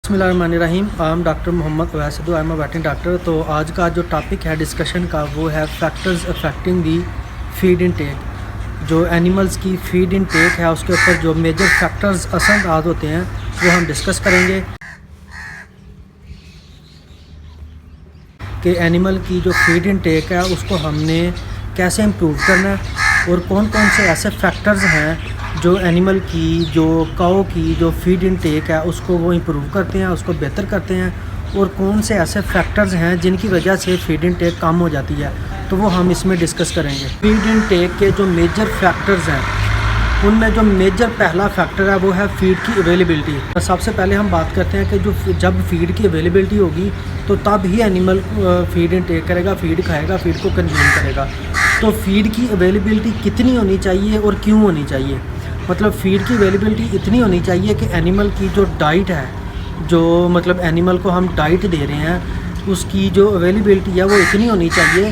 बिस्मिल्लाहिर्रहमानिर्रहीम। I am doctor Mohammad Awais Siddhu, I am a veterinary doctor. तो आज का जो टॉपिक है डिस्कशन का वो है फैक्टर्स अफेक्टिंग दी फीड इनटेक। जो एनिमल्स की फीड इनटेक है उसके ऊपर जो मेजर फैक्टर्स असरअंदाज होते हैं वो हम डिस्कस करेंगे कि एनिमल की जो फीड इनटेक है उसको हमने कैसे इम्प्रूव करना है और कौन कौन से ऐसे फैक्टर्स हैं जो एनिमल की जो काऊ की जो फीड इनटेक है उसको वो इम्प्रूव करते हैं, उसको बेहतर करते हैं, और कौन से ऐसे फैक्टर्स हैं जिनकी वजह से फीड इनटेक कम हो जाती है, तो वो हम इसमें डिस्कस करेंगे। फीड इनटेक के जो मेजर फैक्टर्स हैं उनमें जो मेजर पहला फैक्टर है वो है फीड की अवेलेबिलिटी। सबसे पहले हम बात करते हैं कि जो जब फीड की अवेलेबिलिटी होगी तो तब ही एनिमल फीड इनटेक करेगा, फीड खाएगा, फीड को कंज्यूम करेगा। तो फीड की अवेलेबिलिटी कितनी होनी चाहिए और क्यों होनी चाहिए? मतलब फ़ीड की अवेलेबिलिटी इतनी होनी चाहिए कि एनिमल की जो डाइट है, जो मतलब एनिमल को हम डाइट दे रहे हैं उसकी जो अवेलेबिलिटी है वो इतनी होनी चाहिए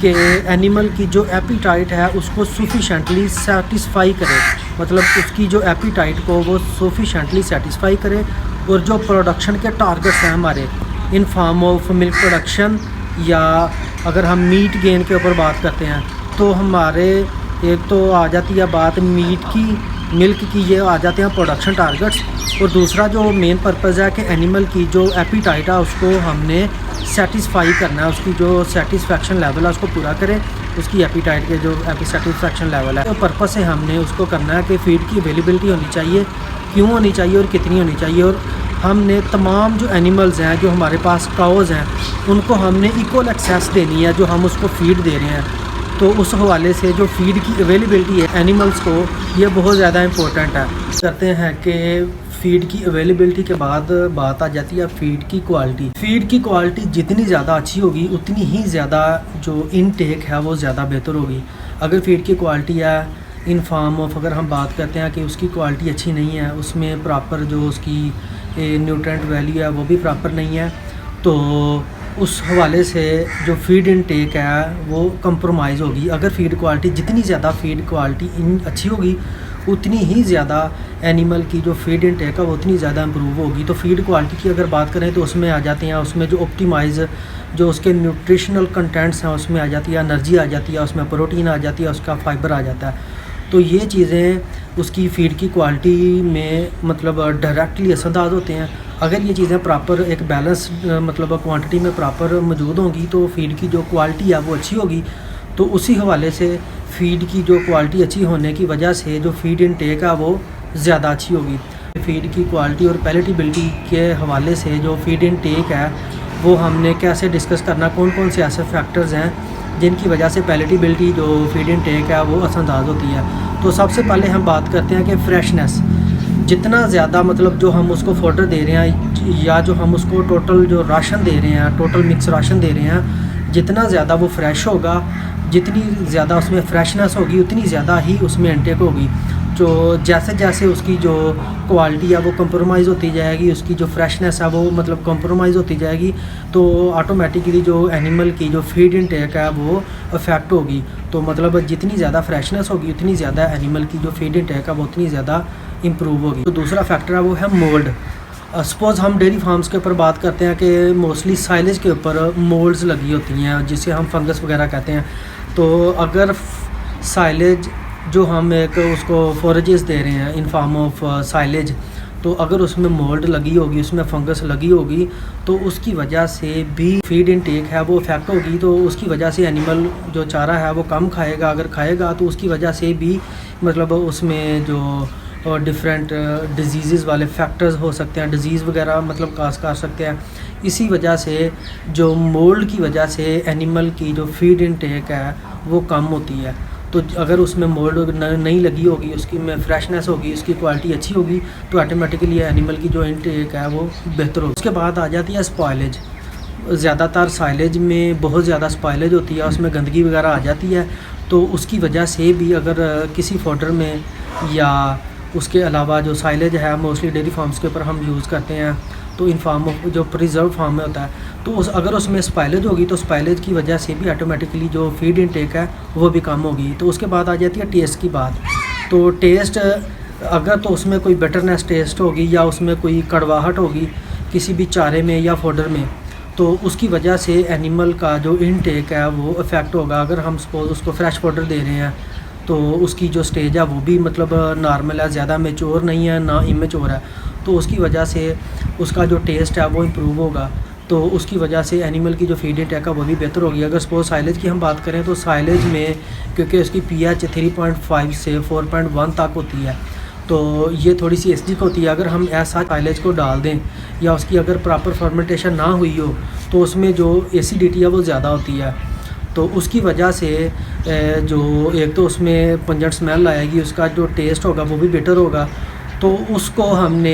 कि एनिमल की जो एपीटाइट है उसको सफिशेंटली सेटिस्फाई करे। मतलब उसकी जो एपीटाइट को वो सफिशेंटली सेटिस्फाई करे। और जो प्रोडक्शन के टारगेट्स हैं हमारे in form of milk production, या अगर हम मीट गेन के ऊपर बात करते हैं तो हमारे एक तो आ जाती है बात मीट की, मिल्क की, ये आ जाते हैं प्रोडक्शन टारगेट्स। और दूसरा जो मेन पर्पज़ है कि एनिमल की जो एपीटाइट है उसको हमने सेटिस्फाई करना है, उसकी जो सेटिस्फेक्शन लेवल है उसको पूरा करें, उसकी एपीटाइट के जो सेटिस्फेक्शन लेवल है तो पर्पज़ से हमने उसको करना है कि फ़ीड की अवेलेबिलिटी होनी चाहिए, क्यों होनी चाहिए और कितनी होनी चाहिए। और हमने तमाम जो एनिमल्स हैं जो हमारे पास काउज़ हैं उनको हमने इक्वल एक्सेस देनी है जो हम उसको फ़ीड दे रहे हैं। तो उस हवाले से जो फ़ीड की अवेलेबिलिटी है एनिमल्स को ये बहुत ज़्यादा इम्पोर्टेंट है। करते हैं कि फ़ीड की अवेलेबिलिटी के बाद बात आ जाती है फ़ीड की क्वालिटी। फ़ीड की क्वालिटी जितनी ज़्यादा अच्छी होगी उतनी ही ज़्यादा जो इनटेक है वो ज़्यादा बेहतर होगी। अगर फ़ीड की क्वालिटी है इन फॉर्म ऑफ, अगर हम बात करते हैं कि उसकी क्वालिटी अच्छी नहीं है, उसमें प्रॉपर जो उसकी न्यूट्रेंट वैल्यू है वो भी प्रॉपर नहीं है, तो उस हवाले से जो फीड इनटेक है वो कंप्रोमाइज़ होगी। अगर फ़ीड क्वालिटी जितनी ज़्यादा फ़ीड क्वालिटी अच्छी होगी उतनी ही ज़्यादा एनिमल की जो फीड इनटेक है वो उतनी ज़्यादा इम्प्रूव होगी। तो फीड क्वालिटी की अगर बात करें तो उसमें आ जाते हैं, उसमें जो ऑप्टिमाइज़ जो उसके न्यूट्रिशनल कंटेंट्स हैं उसमें आ जाती है, एनर्जी आ जाती है, उसमें प्रोटीन आ जाती है, उसका फाइबर आ जाता है। तो ये चीज़ें उसकी फ़ीड की क्वालिटी में मतलब डायरेक्टली असरअंदाज होते हैं। अगर ये चीज़ें प्रॉपर एक बैलेंस मतलब क्वांटिटी में प्रॉपर मौजूद होंगी तो फ़ीड की जो क्वालिटी है वो अच्छी होगी। तो उसी हवाले से फ़ीड की जो क्वालिटी अच्छी होने की वजह से जो फ़ीड इनटेक है वो ज़्यादा अच्छी होगी। फ़ीड की क्वालिटी और पैलेटेबिलिटी के हवाले से जो फ़ीड इनटेक है वो हमने कैसे डिस्कस करना, कौन कौन से ऐसे फैक्टर्स हैं जिनकी वजह से पैलेटेबिलिटी जो फीड इनटेक है वो असरअंदाज होती है। तो सबसे पहले हम बात करते हैं कि फ्रेशनेस। जितना ज़्यादा मतलब जो हम उसको फोडर दे रहे हैं या जो हम उसको टोटल जो राशन दे रहे हैं, टोटल मिक्स राशन दे रहे हैं, जितना ज़्यादा वो फ्रेश होगा, जितनी ज़्यादा उसमें फ्रेशनेस होगी उतनी ज़्यादा ही उसमें इनटेक होगी। जो जैसे जैसे उसकी जो क्वालिटी है वो कंप्रोमाइज़ होती जाएगी, उसकी जो फ्रेशनेस है वो मतलब कंप्रोमाइज़ होती जाएगी, तो ऑटोमेटिकली जो एनिमल की जो फीड इनटेक है वो अफेक्ट होगी। तो मतलब जितनी ज़्यादा फ्रेशनेस होगी उतनी ज़्यादा एनिमल की जो फीड इनटेक है वो उतनी ज़्यादा इम्प्रूव होगी। तो दूसरा फैक्टर है वो है मोल्ड। सपोज़ हम डेयरी फार्म्स के ऊपर बात करते हैं कि मोस्टली साइलेज के ऊपर मोल्ड्स लगी होती हैं जिसे हम फंगस वगैरह कहते हैं। तो अगर साइलेज जो हम एक उसको फोरेजेस दे रहे हैं इन फॉर्म ऑफ साइलेज, तो अगर उसमें मोल्ड लगी होगी, उसमें फंगस लगी होगी, तो उसकी वजह से भी फीड इनटेक है वो इफेक्ट होगी। तो उसकी वजह से एनिमल जो चारा है वो कम खाएगा, अगर खाएगा तो उसकी वजह से भी मतलब उसमें जो डिफरेंट डिजीज़ वाले फैक्टर्स हो सकते हैं, डिजीज़ वगैरह मतलब काज कर सकते हैं। इसी वजह से जो मोल्ड की वजह से एनिमल की जो फीड इनटेक है वो कम होती है। तो अगर उसमें मोल्ड नहीं लगी होगी, उसकी में फ्रेशनेस होगी, उसकी क्वालिटी अच्छी होगी, तो ऑटोमेटिकली एनिमल की जो इनटेक है वो बेहतर होगी। उसके बाद आ जाती है स्पॉयलेज। ज़्यादातर साइलेज में बहुत ज़्यादा स्पॉयलेज होती है, उसमें गंदगी वगैरह आ जाती है। तो उसकी वजह से भी अगर किसी फोडर में या उसके अलावा जो साइलेज है मोस्टली डेयरी फार्म्स के ऊपर हम यूज़ करते हैं, तो इन फार्म ऑफ जो प्रिजर्व फार्म में होता है, तो अगर उसमें स्पाइलेज होगी तो स्पाइलेज की वजह से भी ऑटोमेटिकली जो फीड इनटेक है वो भी कम होगी। तो उसके बाद आ जाती है टेस्ट की बात। तो टेस्ट अगर तो उसमें कोई बिटरनेस टेस्ट होगी या उसमें कोई कड़वाहट होगी किसी भी चारे में या फॉडर में, तो उसकी वजह से एनिमल का जो इनटेक है वो इफ़ेक्ट होगा। अगर हम सपोज़ उसको फ्रेश फॉडर दे रहे हैं तो उसकी जो स्टेज है वो भी मतलब नॉर्मल है, ज़्यादा मैच्योर नहीं है ना इमेच्योर है, तो उसकी वजह से उसका जो टेस्ट है वो इम्प्रूव होगा। तो उसकी वजह से एनिमल की जो फीड इनटेक है वो भी बेहतर होगी। अगर सपोज साइलेज की हम बात करें तो साइलेज में क्योंकि उसकी पीएच 3.5 से 4.1 तक होती है, तो ये थोड़ी सी एसिडिक होती है। अगर हम ऐसा साइलेज को डाल दें या उसकी अगर प्रॉपर फर्मेंटेशन ना हुई हो तो उसमें जो एसिडिटी है वो ज़्यादा होती है। तो उसकी वजह से जो एक तो उसमें पंजेंट स्मेल आएगी, उसका जो टेस्ट होगा वो भी बेटर होगा। तो उसको हमने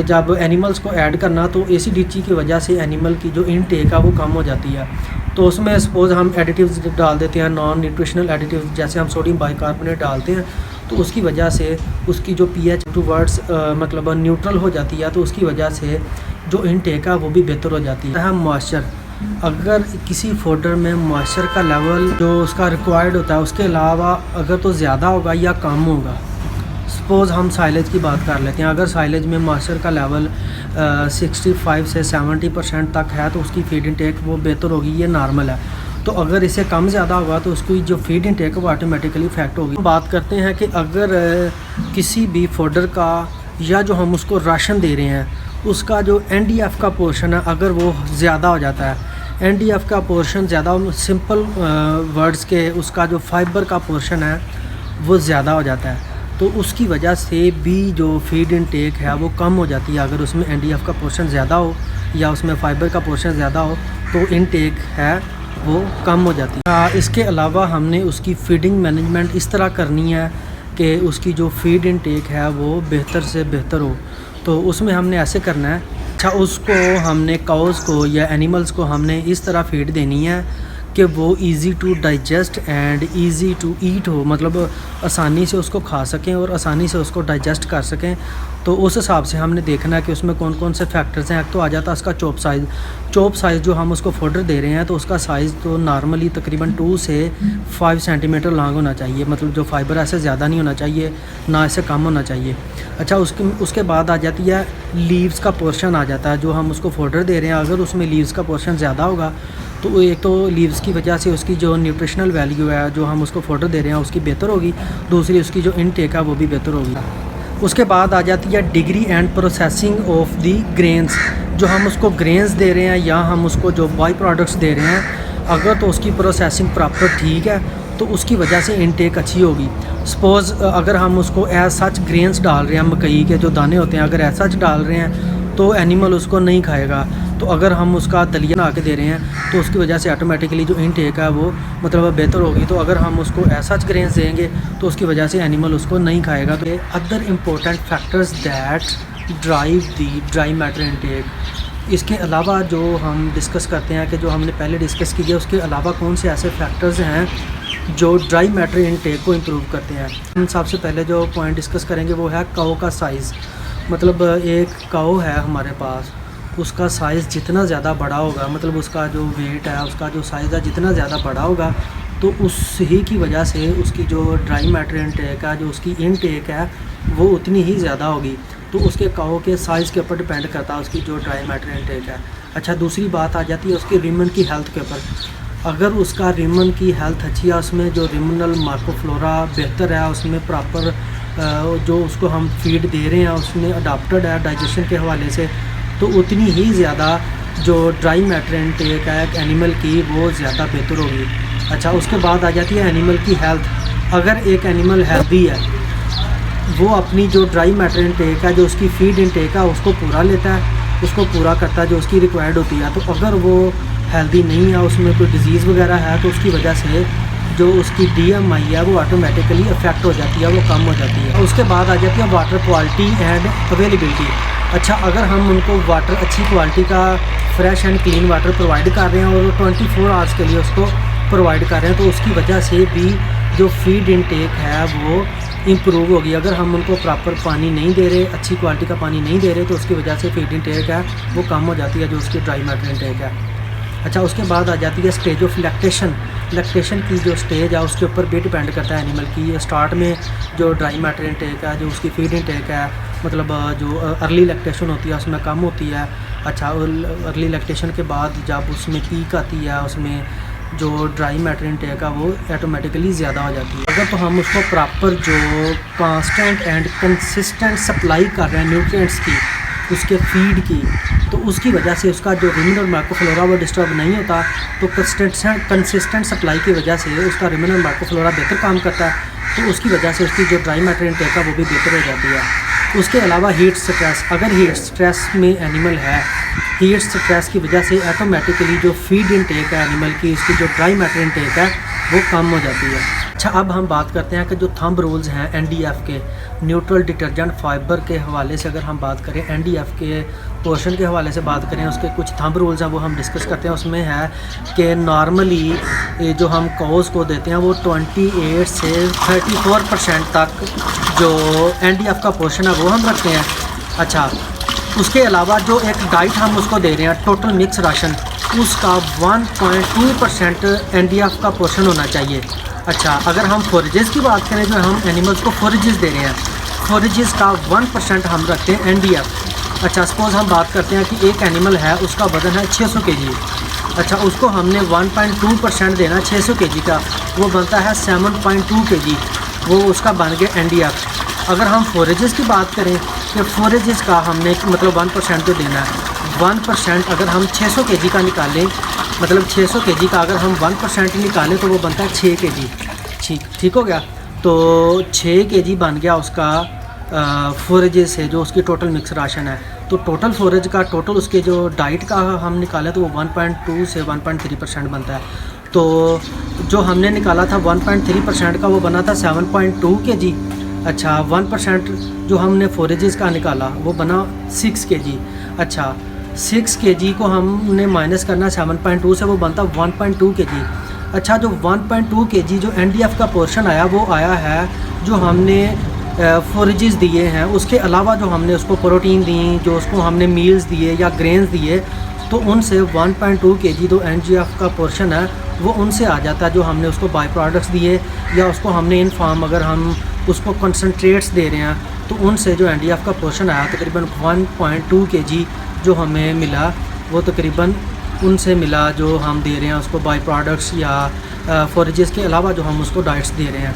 जब एनिमल्स को ऐड करना तो एसिडिटी की वजह से एनिमल की जो इनटेक है वो कम हो जाती है। तो उसमें सपोज़ हम एडिटिव्स डाल देते हैं, नॉन न्यूट्रिशनल एडिटिव्स, जैसे हम सोडियम बाइकार्बोनेट डालते हैं, तो उसकी वजह से उसकी जो पीएच टूवर्ड्स मतलब न्यूट्रल हो जाती है। तो उसकी वजह से जो इनटेक है वो भी बेहतर हो जाती है। मॉइस्चर, अगर किसी फॉडर में मॉइस्चर का लेवल जो उसका रिक्वायर्ड होता है उसके अलावा अगर तो ज़्यादा होगा या कम होगा। सपोज़ हम साइलेज की बात कर लेते हैं, अगर साइलेज में मॉइस्चर का लेवल 65 से 70% तक है तो उसकी फीड इनटेक वो बेहतर होगी, ये नॉर्मल है। तो अगर इससे कम ज़्यादा होगा तो उसकी जो फीड इनटेक है वो ऑटोमेटिकली इफेक्ट होगी। बात करते हैं कि अगर किसी भी फॉडर का या जो हम उसको राशन दे रहे हैं उसका जो एनडीएफ का पोर्शन है अगर वो ज़्यादा हो जाता है, एनडीएफ का पोर्शन ज़्यादा, सिंपल वर्ड्स के उसका जो फाइबर का पोर्शन है वो ज़्यादा हो जाता है, तो उसकी वजह से भी जो फीड इनटेक है वो कम हो जाती है। अगर उसमें एनडीएफ का पोर्शन ज़्यादा हो या उसमें फ़ाइबर का पोर्शन ज़्यादा हो तो इनटेक है वो कम हो जाती है। इसके अलावा हमने उसकी फीडिंग मैनेजमेंट इस तरह करनी है कि उसकी जो फीड इनटेक है वो बेहतर से बेहतर हो। तो उसमें हमने ऐसे करना है, अच्छा उसको हमने काउज़ को या एनिमल्स को हमने इस तरह फीड देनी है कि वो easy to digest and easy to eat हो, मतलब आसानी से उसको खा सकें और आसानी से उसको डाइजेस्ट कर सकें। तो उस हिसाब से हमने देखना है कि उसमें कौन कौन से फैक्टर्स हैं। एक तो आ जाता है उसका चॉप साइज़ जो हम उसको फॉडर दे रहे हैं तो उसका साइज़ तो नॉर्मली तकरीबन 2 से 5 सेंटीमीटर लॉन्ग होना चाहिए, मतलब जो फाइबर ऐसे ज़्यादा नहीं होना चाहिए ना ऐसे कम होना चाहिए। अच्छा उसके बाद आ जाती है लीव्स का पोर्शन आ जाता है, जो हम उसको फॉडर दे रहे हैं अगर उसमें लीव्स का पोर्शन ज़्यादा होगा तो एक तो लीव्स की वजह से उसकी जो न्यूट्रिशनल वैल्यू है जो हम उसको फॉडर दे रहे हैं उसकी बेहतर होगी, दूसरी उसकी जो इनटेक है वो भी बेहतर होगी। उसके बाद आ जाती है degree and processing of the grains, जो हम उसको ग्रेन्स दे रहे हैं या हम उसको जो बाई प्रोडक्ट्स दे रहे हैं अगर तो उसकी प्रोसेसिंग प्रॉपर ठीक है तो उसकी वजह से इनटेक अच्छी होगी। सपोज़ अगर हम उसको एज सच ग्रेन्स डाल रहे हैं, मकई के जो दाने होते हैं अगर एज सच डाल रहे हैं तो एनिमल उसको नहीं खाएगा। तो अगर हम उसका दलिया बना के दे रहे हैं तो उसकी वजह से ऑटोमेटिकली जो इनटेक है वो मतलब बेहतर होगी। तो अगर हम उसको ऐसा ग्रेन्स देंगे तो उसकी वजह से एनिमल उसको नहीं खाएगा। तो other important factors that drive the dry matter intake, इसके अलावा जो हम डिस्कस करते हैं कि जो हमने पहले डिस्कस की है उसके अलावा कौन से ऐसे फैक्टर्स हैं जो ड्राई मैटर इनटेक को इम्प्रूव करते हैं। हम सबसे पहले जो पॉइंट डिस्कस करेंगे वो है काऊ का साइज़। मतलब एक काऊ है हमारे पास, उसका साइज़ जितना ज़्यादा बड़ा होगा, मतलब उसका जो वेट है उसका जो साइज़ है जितना ज़्यादा बड़ा होगा तो उस ही की वजह से उसकी जो ड्राई मैटर इनटेक है, जो उसकी इनटेक है वो उतनी ही ज़्यादा होगी। तो उसके काऊ के साइज़ के ऊपर डिपेंड करता है उसकी जो ड्राई मैटर इनटेक है। अच्छा दूसरी बात आ जाती है उसके रिमन की हेल्थ के ऊपर। अगर उसका रिमन की हेल्थ अच्छी है, उसमें जो रिमनल माइक्रोफ्लोरा बेहतर है, उसमें प्रॉपर जो उसको हम फीड दे रहे हैं उसमें अडाप्टेड है डाइजेशन के हवाले से, तो उतनी ही ज़्यादा जो ड्राई मैटर इनटेक है एनिमल की वो ज़्यादा बेहतर होगी। अच्छा उसके बाद आ जाती है एनिमल की हेल्थ। अगर एक एनिमल हेल्दी है वो अपनी जो ड्राई मैटर इनटेक है, जो उसकी फीड इनटेक है उसको पूरा लेता है, उसको पूरा करता है जो उसकी रिक्वायर्ड होती है। तो अगर वो हेल्दी नहीं है, उसमें कोई डिज़ीज़ वगैरह है तो उसकी वजह से जो उसकी DMI है वो ऑटोमेटिकली अफेक्ट हो जाती है, वो कम हो जाती है। उसके बाद आ जाती है वाटर क्वालिटी एंड अवेलेबिलिटी। अच्छा अगर हम उनको वाटर अच्छी क्वालिटी का fresh and clean water provide कर रहे हैं और 24 आवर्स के लिए उसको प्रोवाइड कर रहे हैं तो उसकी वजह से भी जो फीड इनटेक है वो इम्प्रूव होगी। अगर हम उनको प्रॉपर पानी नहीं दे रहे, अच्छी क्वालिटी का पानी नहीं दे रहे तो उसकी वजह से फीड इनटेक है वो कम हो जाती है, जो उसकी ड्राई मैटर इनटेक है। अच्छा उसके बाद आ जाती है स्टेज ऑफ लैक्टेशन की जो स्टेज है उसके ऊपर भी डिपेंड करता है एनिमल की। स्टार्ट में जो ड्राई मैटर इनटेक है, जो उसकी फीड इनटेक है, मतलब जो अर्ली लैक्टेशन होती है उसमें कम होती है, अच्छा, और अर्ली लैक्टेशन के बाद जब उसमें पीक आती है, उसमें जो ड्राई मैटर इनटेक है वो ऑटोमेटिकली ज़्यादा हो जाती है। अगर तो हम उसको प्रॉपर जो कांस्टेंट एंड कंसिस्टेंट सप्लाई कर रहे हैं न्यूट्रिएंट्स की, उसके फीड की, तो उसकी वजह से उसका जो रिमिनल माइक्रोफ्लोरा वो डिस्टर्ब नहीं होता। तो कंसिस्टेंट सप्लाई की वजह से उसका रिमिनल माइक्रोफ्लोरा बेहतर काम करता है, तो उसकी वजह से उसकी जो ड्राई मैटर इनटेक है वो भी बेहतर हो जाती है। उसके अलावा हीट स्ट्रेस, अगर हीट स्ट्रेस में एनिमल है, हीट स्ट्रेस की वजह से ऑटोमेटिकली जो फीड इनटेक है एनिमल की, उसकी जो ड्राई मैटर इनटेक है वो कम हो जाती है। अच्छा, अब हम बात करते हैं कि जो थंब रूल्स हैं एनडीएफ के, न्यूट्रल डिटर्जेंट फाइबर के हवाले से अगर हम बात करें, एनडीएफ के पोर्शन के हवाले से बात करें, उसके कुछ थंब रूल्स हैं वो हम डिस्कस करते हैं। उसमें है कि नॉर्मली जो हम काउस को देते हैं वो 28 से 34% तक जो एनडीएफ का पोर्शन है वो हम रखते हैं। अच्छा, उसके अलावा जो एक डाइट हम उसको दे रहे हैं टोटल मिक्स राशन, उसका 1.2% एनडीएफ का पोर्शन होना चाहिए। अच्छा, अगर हम फोरेजेस की बात करें, जो हम एनिमल्स को फोरेजेस दे रहे हैं, फोरेजेस का 1% हम रखते हैं एनडीएफ। अच्छा, सपोज़ हम बात करते हैं कि एक एनिमल है, उसका वज़न है 600 केजी। अच्छा, उसको हमने 1.2% देना 600 केजी का, वो बनता है 7.2 केजी, वो उसका बन गया एनडीएफ। अगर हम फोरेजेस की बात करें कि फोरेजेस का हमने मतलब 1% तो देना है। 1% अगर हम 600 केजी का निकालें, मतलब 600 केजी का अगर हम 1% निकालें तो वो बनता है 6 केजी। ठीक हो गया। तो 6 केजी बन गया उसका फोरेजेस से, जो उसकी टोटल मिक्स राशन है। तो टोटल फोरेज का, टोटल उसके जो डाइट का हम निकालें तो वो 1.2 से 1.3% बनता है। तो जो हमने निकाला था 1.3% का, वो बना था 7.2 केजी। अच्छा, 1% जो हमने फोरेजेस का निकाला वो बना 6 केजी। अच्छा, 6 केजी को हमने माइनस करना 7.2 से, वो बनता 1.2 केजी। अच्छा, जो 1.2 केजी जो एनडीएफ का पोर्शन आया वो आया है जो हमने फोरेजेस दिए हैं, उसके अलावा जो हमने उसको प्रोटीन दी, जो उसको हमने मील्स दिए या ग्रेन्स दिए, तो उनसे 1.2 केजी जो एनडीएफ का पोर्शन है वो उनसे आ जाता है। जो हमने उसको बाई प्रोडक्ट्स दिए या उसको हमने इन फॉर्म अगर हम उसको कंसनट्रेट्स दे रहे हैं तो उनसे जो एनडीएफ का पोर्शन आया तकरीबन 1.2 केजी जो हमें मिला, वो तकरीबन उनसे मिला जो हम दे रहे हैं उसको बाई प्रोडक्ट्स या फोरेजेस के अलावा जो हम उसको डाइट्स दे रहे हैं।